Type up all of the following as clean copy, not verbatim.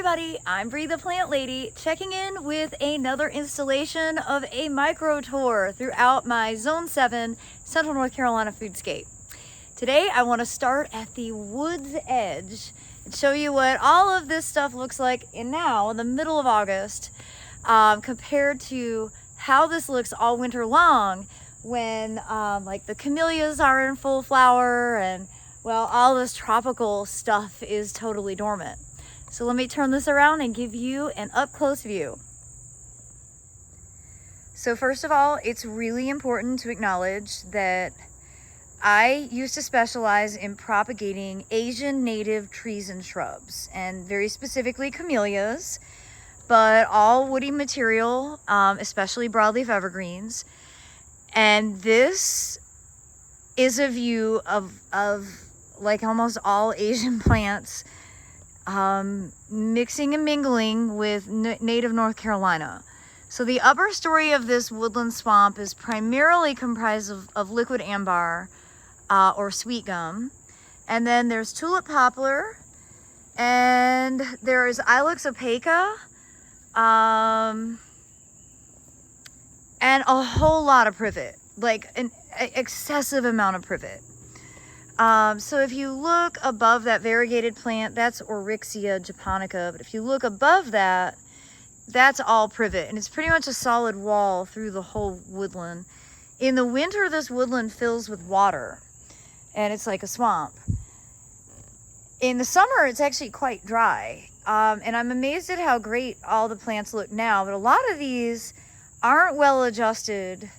everybody, I'm Bree the Plant Lady, checking in with another installation of a micro tour throughout my Zone 7 Central North Carolina foodscape. Today I want to start at the wood's edge and show you what all of this stuff looks like in the middle of August, compared to how this looks all winter long when like the camellias are in full flower and, well, all this tropical stuff is totally dormant. So let me turn this around and give you an up-close view. So first of all, it's really important to acknowledge that I used to specialize in propagating Asian native trees and shrubs, and very specifically camellias, but all woody material, especially broadleaf evergreens. And this is a view of like almost all Asian plants, mixing and mingling with native North Carolina. So the upper story of this woodland swamp is primarily comprised of liquid ambar or sweet gum. And then there's tulip poplar, and there is Ilex opaca, and a whole lot of privet, like an excessive amount of privet. So if you look above that variegated plant, that's Oryxia japonica. But if you look above that, that's all privet. And it's pretty much a solid wall through the whole woodland. In the winter, this woodland fills with water, and it's like a swamp. In the summer, it's actually quite dry. And I'm amazed at how great all the plants look now. But a lot of these aren't well adjusted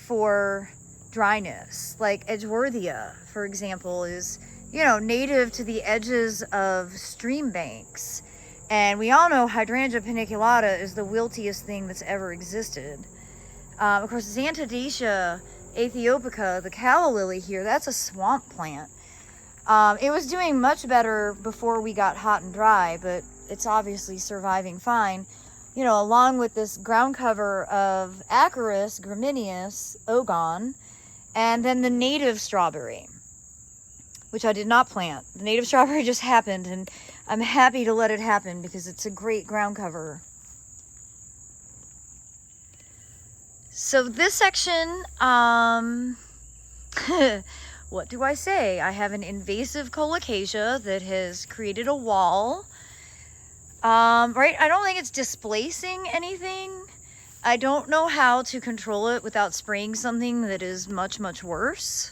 for dryness. Like Edgeworthia, for example, is, native to the edges of stream banks. And we all know Hydrangea paniculata is the wiltiest thing that's ever existed. Of course, Xanthodecia aethiopica, the calla lily here, that's a swamp plant. It was doing much better before we got hot and dry, but it's obviously surviving fine. Along with this ground cover of Acarus gramineus, ogon, and then the native strawberry, which I did not plant. The native strawberry just happened, and I'm happy to let it happen because it's a great ground cover. So this section, what do I say? I have an invasive colocasia that has created a wall. Right, I don't think it's displacing anything. I don't know how to control it without spraying something that is much, much worse.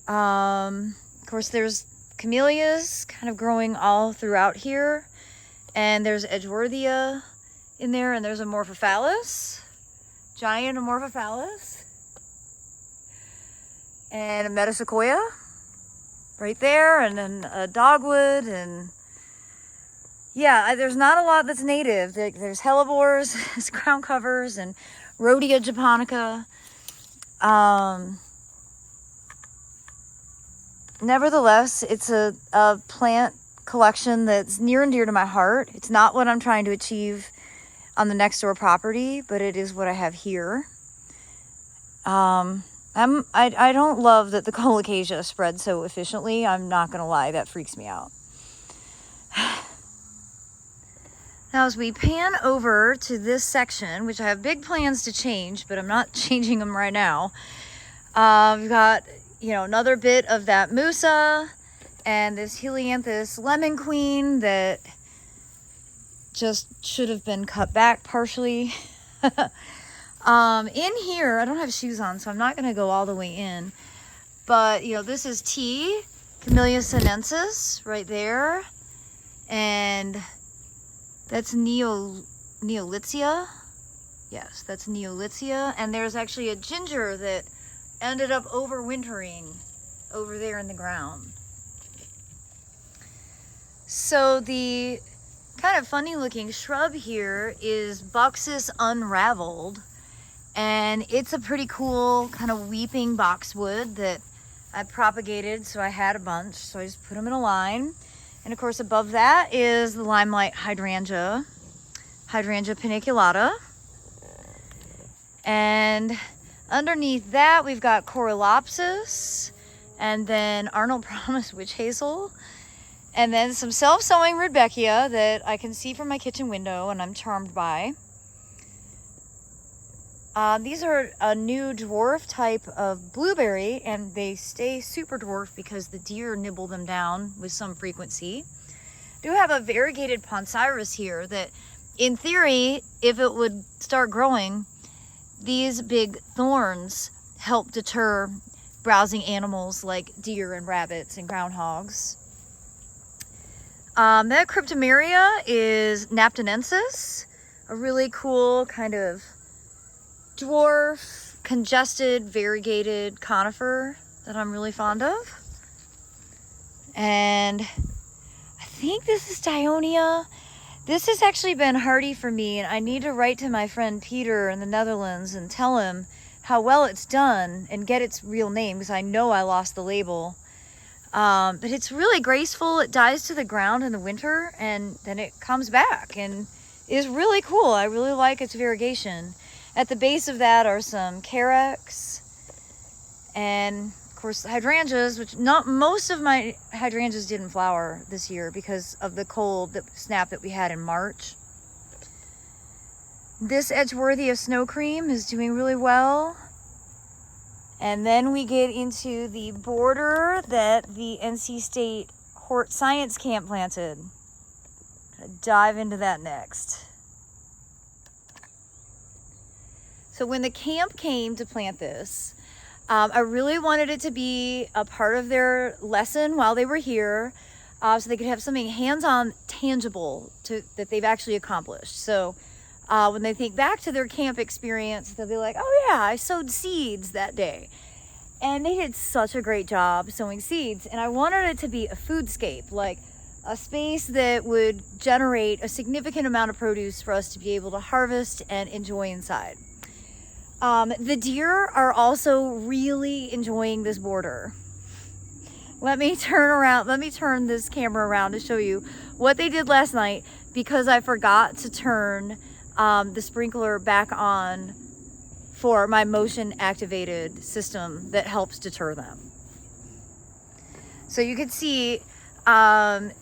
Of course, there's camellias kind of growing all throughout here. And there's Edgeworthia in there, and there's Amorphophallus, giant Amorphophallus. And a metasequoia right there, and then a dogwood, and yeah, there's not a lot that's native. There's hellebores, there's ground covers, and Rhodia japonica. Nevertheless, it's a plant collection that's near and dear to my heart. It's not what I'm trying to achieve on the next door property, but it is what I have here. I don't love that the colocasia spread so efficiently. I'm not gonna lie, that freaks me out. Now, as we pan over to this section, which I have big plans to change, but I'm not changing them right now. We've got, another bit of that Musa and this Helianthus lemon queen that just should have been cut back partially. In here, I don't have shoes on, so I'm not going to go all the way in. But, this is T. Camellia sinensis right there. And that's Neolithia. Yes, that's Neolithia. And there's actually a ginger that ended up overwintering over there in the ground. So the kind of funny looking shrub here is Buxus unraveled. And it's a pretty cool kind of weeping boxwood that I propagated, so I had a bunch. So I just put them in a line. And of course, above that is the limelight hydrangea, Hydrangea paniculata. And underneath that, we've got Corylopsis, and then Arnold Promise witch hazel. And then some self-sowing Rudbeckia that I can see from my kitchen window and I'm charmed by. These are a new dwarf type of blueberry, and they stay super dwarf because the deer nibble them down with some frequency. I do have a variegated Poncirus here that, in theory, if it would start growing, these big thorns help deter browsing animals like deer and rabbits and groundhogs. That Cryptomeria is Naptonensis, a really cool kind of dwarf, congested, variegated conifer that I'm really fond of. And I think this is Dionia. This has actually been hardy for me, and I need to write to my friend Peter in the Netherlands and tell him how well it's done and get its real name, because I know I lost the label. But it's really graceful. It dies to the ground in the winter and then it comes back and is really cool. I really like its variegation. At the base of that are some carex and of course hydrangeas, which not most of my hydrangeas didn't flower this year because of the cold snap that we had in March. This Edgeworthy of Snow Cream is doing really well. And then we get into the border that the NC State Hort Science Camp planted. Gonna dive into that next. So when the camp came to plant this, I really wanted it to be a part of their lesson while they were here, so they could have something hands-on, tangible that they've actually accomplished. So when they think back to their camp experience, they'll be like, oh yeah, I sowed seeds that day. And they did such a great job sowing seeds. And I wanted it to be a foodscape, like a space that would generate a significant amount of produce for us to be able to harvest and enjoy inside. The deer are also really enjoying this border. Let me turn this camera around to show you what they did last night, because I forgot to turn the sprinkler back on for my motion activated system that helps deter them. So you can see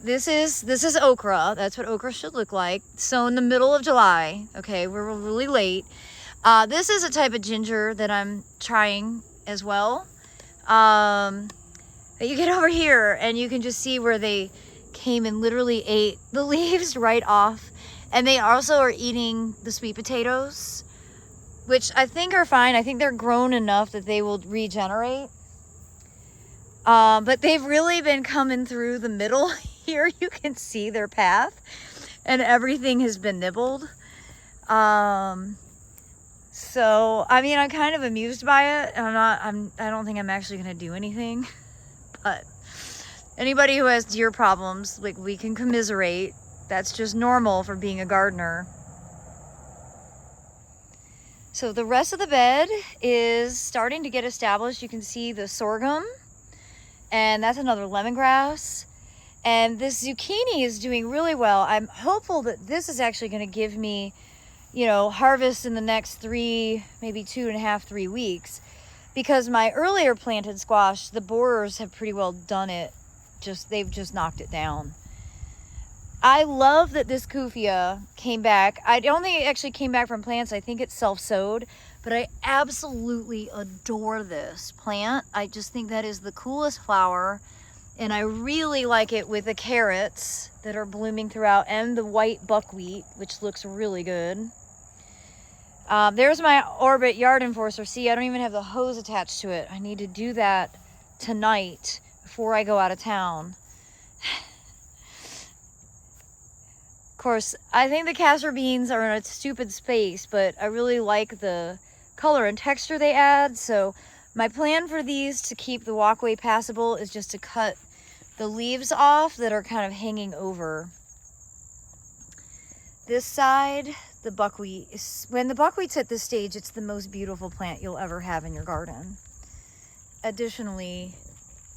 this is okra. That's what okra should look like. So in the middle of July, okay, we're really late. This is a type of ginger that I'm trying as well. You get over here and you can just see where they came and literally ate the leaves right off. And they also are eating the sweet potatoes, which I think are fine. I think they're grown enough that they will regenerate. But they've really been coming through the middle here. You can see their path and everything has been nibbled. So, I mean, I'm kind of amused by it. I don't think I'm actually going to do anything. But anybody who has deer problems, like, we can commiserate. That's just normal for being a gardener. So the rest of the bed is starting to get established. You can see the sorghum, and that's another lemongrass. And this zucchini is doing really well. I'm hopeful that this is actually going to give me, you know, harvest in the next 3, maybe 2.5, 3 weeks. Because my earlier planted squash, the borers have pretty well done it. They've just knocked it down. I love that this Kufia came back. I don't think it actually came back from plants. I think it's self-sowed. But I absolutely adore this plant. I just think that is the coolest flower. And I really like it with the carrots that are blooming throughout and the white buckwheat, which looks really good. There's my Orbit Yard Enforcer. See, I don't even have the hose attached to it. I need to do that tonight before I go out of town. Of course, I think the castor beans are in a stupid space, but I really like the color and texture they add. So my plan for these to keep the walkway passable is just to cut the leaves off that are kind of hanging over. This side, the buckwheat, when the buckwheat's at this stage, it's the most beautiful plant you'll ever have in your garden. Additionally,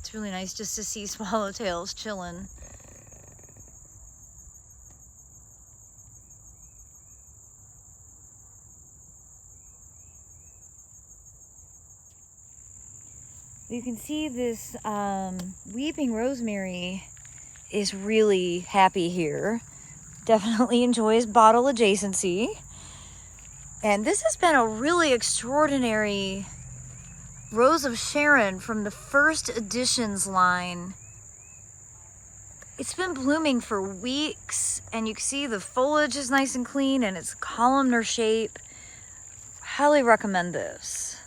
it's really nice just to see swallowtails chilling. You can see this weeping rosemary is really happy here. Definitely enjoys bottle adjacency. And this has been a really extraordinary Rose of Sharon from the first editions line. It's been blooming for weeks, and you can see the foliage is nice and clean and it's columnar shape. Highly recommend this.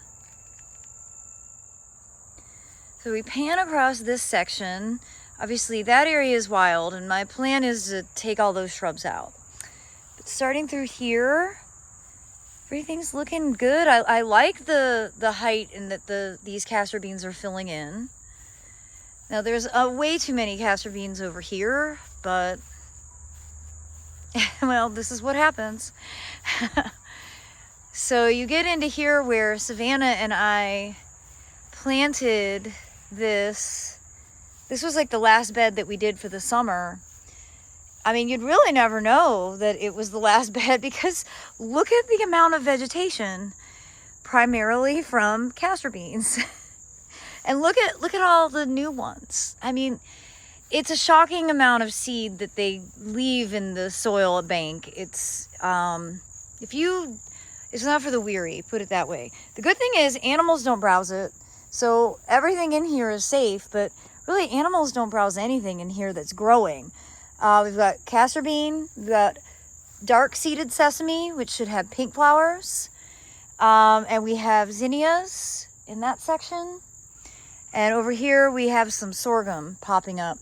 So we pan across this section. Obviously that area is wild, and my plan is to take all those shrubs out. But starting through here, everything's looking good. I like the height and that these castor beans are filling in. Now there's way too many castor beans over here, but well, this is what happens. So you get into here where Savannah and I planted this. This was like the last bed that we did for the summer. I mean, you'd really never know that it was the last bed because look at the amount of vegetation, primarily from castor beans. And look at all the new ones. I mean, it's a shocking amount of seed that they leave in the soil bank. It's it's not for the weary, put it that way. The good thing is animals don't browse it. So everything in here is safe, but really animals don't browse anything in here that's growing. We've got castor bean, we've got dark seeded sesame, which should have pink flowers. And we have zinnias in that section. And over here we have some sorghum popping up.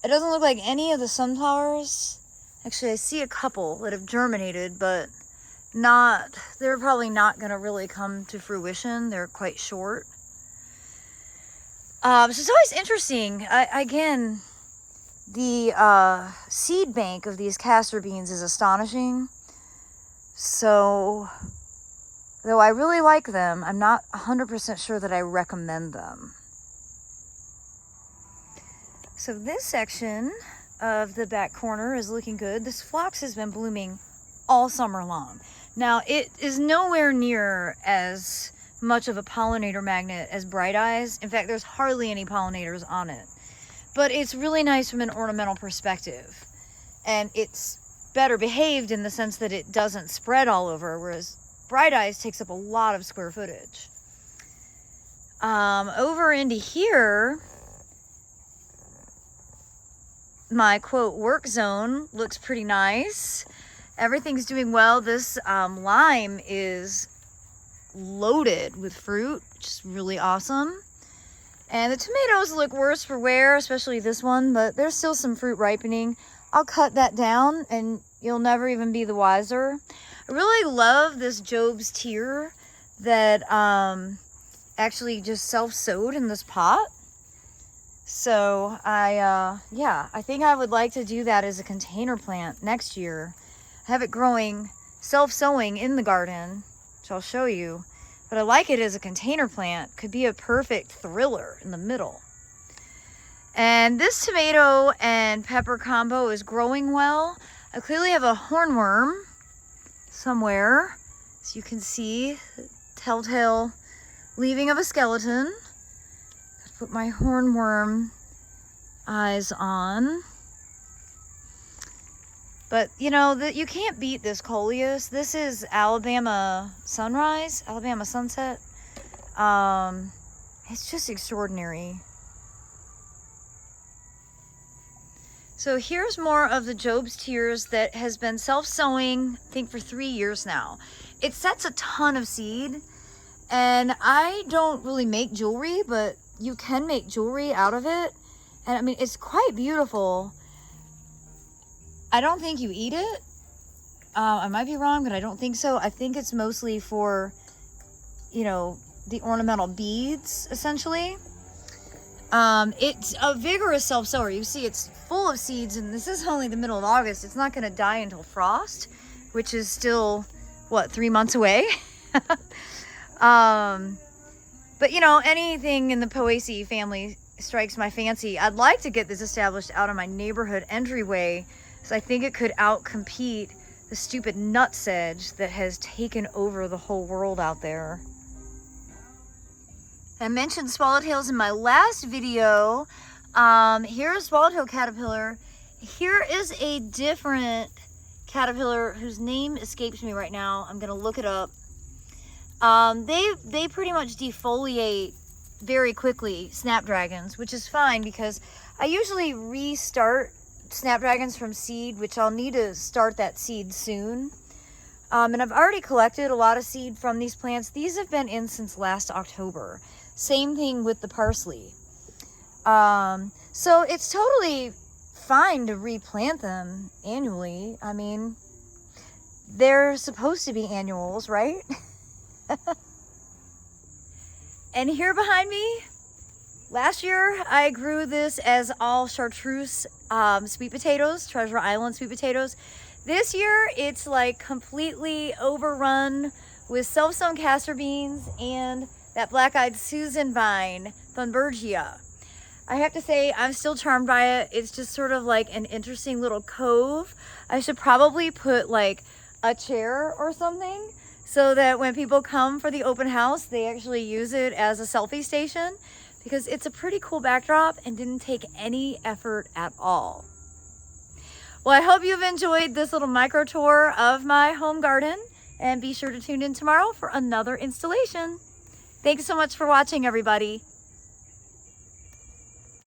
It doesn't look like any of the sunflowers. Actually, I see a couple that have germinated, but they're probably not going to really come to fruition. They're quite short. So it's always interesting. Again, the seed bank of these castor beans is astonishing. So, though I really like them, I'm not 100% sure that I recommend them. So this section of the back corner is looking good. This phlox has been blooming all summer long. Now, it is nowhere near as much of a pollinator magnet as Bright Eyes. In fact, there's hardly any pollinators on it. But it's really nice from an ornamental perspective. And it's better behaved in the sense that it doesn't spread all over, whereas Bright Eyes takes up a lot of square footage. Over into here, my quote work zone looks pretty nice. Everything's doing well. This lime is loaded with fruit, which is really awesome. And the tomatoes look worse for wear, especially this one, but there's still some fruit ripening. I'll cut that down and you'll never even be the wiser. I really love this Job's Tear that actually just self-sowed in this pot. So I think I would like to do that as a container plant next year. I have it growing, self-sowing in the garden, which I'll show you. But I like it as a container plant. Could be a perfect thriller in the middle. And this tomato and pepper combo is growing well. I clearly have a hornworm somewhere. As you can see, telltale leaving of a skeleton. Put my hornworm eyes on. But, you know, you can't beat this coleus. This is Alabama Sunrise, Alabama Sunset. It's just extraordinary. So here's more of the Job's Tears that has been self-sowing, I think, for 3 years now. It sets a ton of seed. And I don't really make jewelry, but you can make jewelry out of it. And I mean, it's quite beautiful. I don't think you eat it. I might be wrong, but I don't think so. I think it's mostly for, you know, the ornamental beads, essentially. It's a vigorous self-sower. You see it's full of seeds, and this is only the middle of August. It's not going to die until frost, which is still, what, 3 months away? But, you know, anything in the Poaceae family strikes my fancy. I'd like to get this established out of my neighborhood entryway, so I think it could outcompete the stupid nutsedge that has taken over the whole world out there. I mentioned swallowtails in my last video. Here's Waldo Caterpillar. Here is a different caterpillar whose name escapes me right now. I'm gonna look it up. They pretty much defoliate very quickly, snapdragons, which is fine because I usually restart snapdragons from seed, which I'll need to start that seed soon. And I've already collected a lot of seed from these plants. These have been in since last October. Same thing with the parsley. So it's totally fine to replant them annually. I mean, they're supposed to be annuals, right? And here behind me, last year I grew this as all chartreuse sweet potatoes, Treasure Island sweet potatoes. This year it's like completely overrun with self-sown castor beans and that black-eyed Susan vine, Thunbergia. I have to say I'm still charmed by it. It's just sort of like an interesting little cove. I should probably put like a chair or something so that when people come for the open house, they actually use it as a selfie station because it's a pretty cool backdrop and didn't take any effort at all. Well, I hope you've enjoyed this little micro tour of my home garden, and be sure to tune in tomorrow for another installation. Thanks so much for watching, everybody.